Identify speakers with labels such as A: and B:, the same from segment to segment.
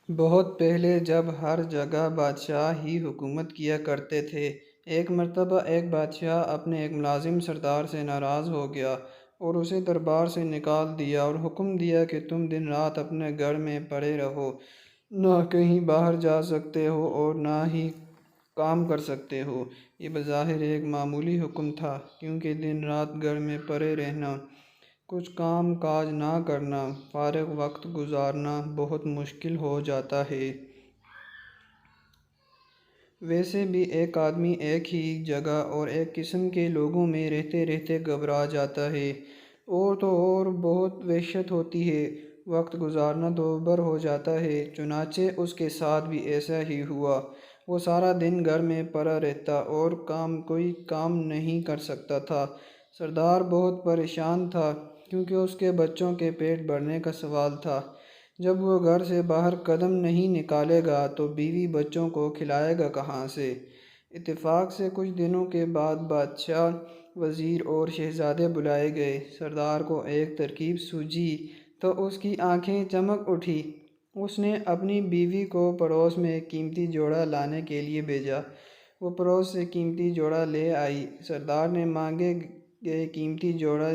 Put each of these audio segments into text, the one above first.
A: بہت پہلے جب ہر جگہ بادشاہ ہی حکومت کیا کرتے تھے، ایک مرتبہ ایک بادشاہ اپنے ایک ملازم سردار سے ناراض ہو گیا اور اسے دربار سے نکال دیا اور حکم دیا کہ تم دن رات اپنے گھر میں پڑے رہو، نہ کہیں باہر جا سکتے ہو اور نہ ہی کام کر سکتے ہو۔ یہ بظاہر ایک معمولی حکم تھا، کیونکہ دن رات گھر میں پڑے رہنا، کچھ کام کاج نہ کرنا، فارغ وقت گزارنا بہت مشکل ہو جاتا ہے۔ ویسے بھی ایک آدمی ایک ہی جگہ اور ایک قسم کے لوگوں میں رہتے رہتے گھبرا جاتا ہے، اور تو اور بہت وحشت ہوتی ہے، وقت گزارنا دشوار ہو جاتا ہے۔ چنانچہ اس کے ساتھ بھی ایسا ہی ہوا۔ وہ سارا دن گھر میں پڑا رہتا اور کوئی کام نہیں کر سکتا تھا۔ سردار بہت پریشان تھا، کیونکہ اس کے بچوں کے پیٹ بھرنے کا سوال تھا۔ جب وہ گھر سے باہر قدم نہیں نکالے گا تو بیوی بچوں کو کھلائے گا کہاں سے؟ اتفاق سے کچھ دنوں کے بعد بادشاہ، وزیر اور شہزادے بلائے گئے۔ سردار کو ایک ترکیب سوجھی تو اس کی آنکھیں چمک اٹھیں۔ اس نے اپنی بیوی کو پڑوس میں ایک قیمتی جوڑا لانے کے لیے بھیجا۔ وہ پڑوس سے قیمتی جوڑا لے آئی۔ سردار نے مانگے گئے قیمتی جوڑا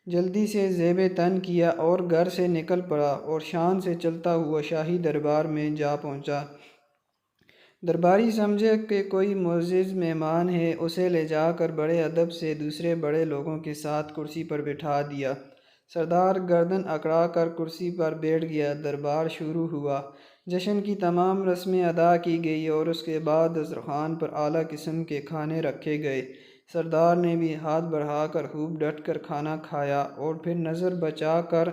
A: جلدی سے زیب تن کیا اور گھر سے نکل پڑا اور شان سے چلتا ہوا شاہی دربار میں جا پہنچا۔ درباری سمجھے کہ کوئی معزز مہمان ہے، اسے لے جا کر بڑے ادب سے دوسرے بڑے لوگوں کے ساتھ کرسی پر بٹھا دیا۔ سردار گردن اکڑا کر کرسی پر بیٹھ گیا۔ دربار شروع ہوا۔ جشن کی تمام رسمیں ادا کی گئی اور اس کے بعد دسترخوان پر اعلیٰ قسم کے کھانے رکھے گئے۔ سردار نے بھی ہاتھ بڑھا کر خوب ڈٹ کر کھانا کھایا اور پھر نظر بچا کر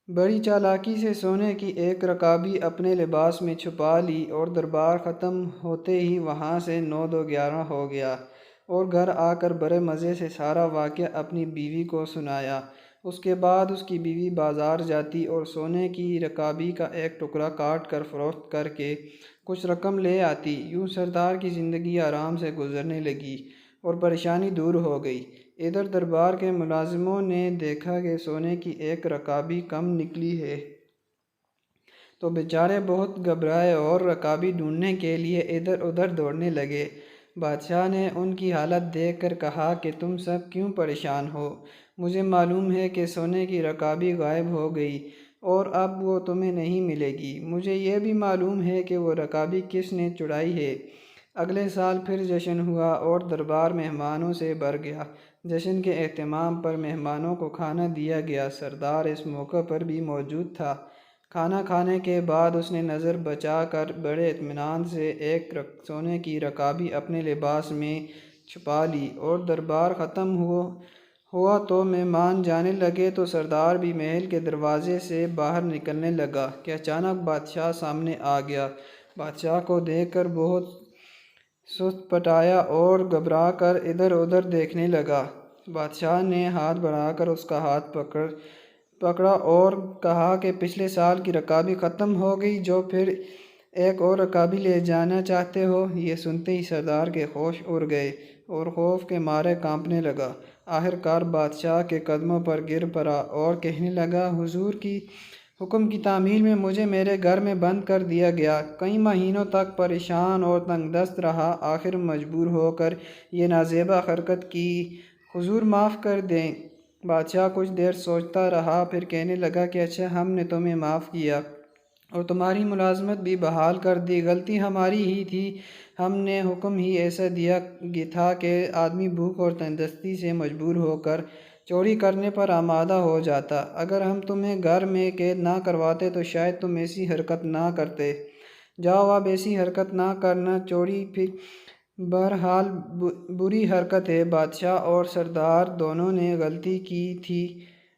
A: بڑی چالاکی سے سونے کی ایک رکابی اپنے لباس میں چھپا لی اور دربار ختم ہوتے ہی وہاں سے 9 دو 11 ہو گیا اور گھر آ کر بڑے مزے سے سارا واقعہ اپنی بیوی کو سنایا۔ اس کے بعد اس کی بیوی بازار جاتی اور سونے کی رکابی کا ایک ٹکڑا کاٹ کر فروخت کر کے کچھ رقم لے آتی۔ یوں سردار کی زندگی آرام سے گزرنے لگی اور پریشانی دور ہو گئی۔ ادھر دربار کے ملازموں نے دیکھا کہ سونے کی ایک رکابی کم نکلی ہے تو بیچارے بہت گھبرائے اور رکابی ڈھونڈنے کے لیے ادھر ادھر دوڑنے لگے۔ بادشاہ نے ان کی حالت دیکھ کر کہا کہ تم سب کیوں پریشان ہو؟ مجھے معلوم ہے کہ سونے کی رکابی غائب ہو گئی اور اب وہ تمہیں نہیں ملے گی۔ مجھے یہ بھی معلوم ہے کہ وہ رکابی کس نے چرائی ہے۔ اگلے سال پھر جشن ہوا اور دربار مہمانوں سے بھر گیا۔ جشن کے اختتام پر مہمانوں کو کھانا دیا گیا۔ سردار اس موقع پر بھی موجود تھا۔ کھانا کھانے کے بعد اس نے نظر بچا کر بڑے اطمینان سے ایک سونے کی رکابی اپنے لباس میں چھپا لی اور دربار ختم ہوا تو مہمان جانے لگے تو سردار بھی محل کے دروازے سے باہر نکلنے لگا کہ اچانک بادشاہ سامنے آ گیا۔ بادشاہ کو دیکھ کر بہت سست پٹایا اور گھبرا کر ادھر ادھر دیکھنے لگا۔ بادشاہ نے ہاتھ بڑھا کر اس کا ہاتھ پکڑا اور کہا کہ پچھلے سال کی رکابی ختم ہو گئی جو پھر ایک اور رکابی لے جانا چاہتے ہو؟ یہ سنتے ہی سردار کے ہوش اڑ گئے اور خوف کے مارے کانپنے لگا۔ آخرکار بادشاہ کے قدموں پر گر پڑا اور کہنے لگا، حضور کی حکم کی تعمیل میں مجھے میرے گھر میں بند کر دیا گیا۔ کئی مہینوں تک پریشان اور تنگ دست رہا، آخر مجبور ہو کر یہ نازیبا حرکت کی، حضور معاف کر دیں۔ بادشاہ کچھ دیر سوچتا رہا، پھر کہنے لگا کہ اچھا، ہم نے تمہیں معاف کیا اور تمہاری ملازمت بھی بحال کر دی۔ غلطی ہماری ہی تھی، ہم نے حکم ہی ایسا دیا تھا کہ آدمی بھوک اور تنگدستی سے مجبور ہو کر چوری کرنے پر آمادہ ہو جاتا۔ اگر ہم تمہیں گھر میں قید نہ کرواتے تو شاید تم ایسی حرکت نہ کرتے۔ جاؤ، اب ایسی حرکت نہ کرنا۔ چوری پھر بہرحال بری حرکت ہے۔ بادشاہ اور سردار دونوں نے غلطی کی تھی،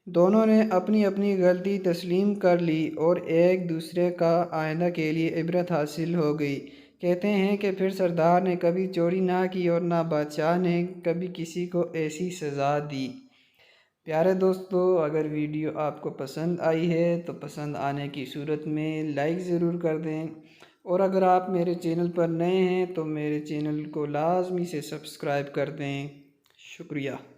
A: دونوں نے اپنی اپنی غلطی تسلیم کر لی اور ایک دوسرے کا آئندہ کے لیے عبرت حاصل ہو گئی۔ کہتے ہیں کہ پھر سردار نے کبھی چوری نہ کی اور نہ بادشاہ نے کبھی کسی کو ایسی سزا دی۔ پیارے دوستو، اگر ویڈیو آپ کو پسند آئی ہے تو پسند آنے کی صورت میں لائک ضرور کر دیں، اور اگر آپ میرے چینل پر نئے ہیں تو میرے چینل کو لازمی سے سبسکرائب کر دیں۔ شکریہ۔